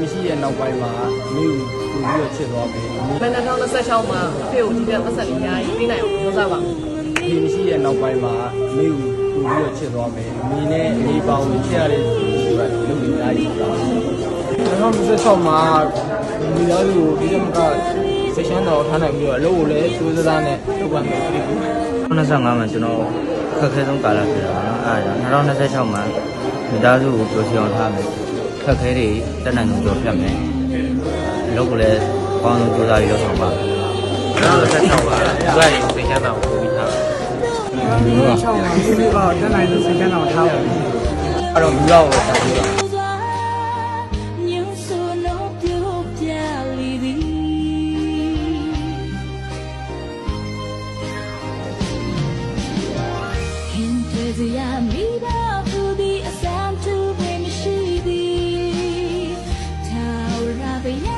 မရှိရဲ့နောက်ပိုင်းမှာမိကိုပူပြီးတော့ချစ်သွားပြီမနက်2026မှာအဖေကိုဒီကပတ်စံအများကြီးပေးနိုင်အောင်ပြောစားပါမယ်ဒီမရှိရဲ့နောက်ပိုင်းမှာမိကိုပူပြီးတော့ချစ်သွားပြီမိနဲ့မိပေါင်းချစ်ရတဲ့သူကလုပ်နေသားကြီးပါ2026မှာမိသားစုကိုဒီကမှကဆက်ရှမ်းတော်ထားနိုင်ပြီးတော့အလုပ်ကိုလည်းစူးစမ်းနဲ့လုပ်ပါမယ်ပြည်25မှာကျွန်တော်ခက်ခဲဆုံးကာလဖြစ်တာပါနော်အဲဒါ2026မှာမိသားစုကိုပြောစီအောင်ထားမယ်ခက်ခဲတွေတက်နိုင်လို့ပြောပြမယ်အလုပ်ကိုလည်းပေါင်းလို့ကြိုးစားပြီးလုပ်ဆောင်ပါ2026ပါဘယ်လိုသိချင်တာကိုပြီးထားဒီမှာ6မှာဒီနေ့ကတက်နိုင်လို့စိတ်ချမ်းသာထားပါအဲ့တော့မိဘကိုထားပြီးတော့မိဘသူဒီအစမ်းသူပဲမရှိသည်ထာဝရဘုရား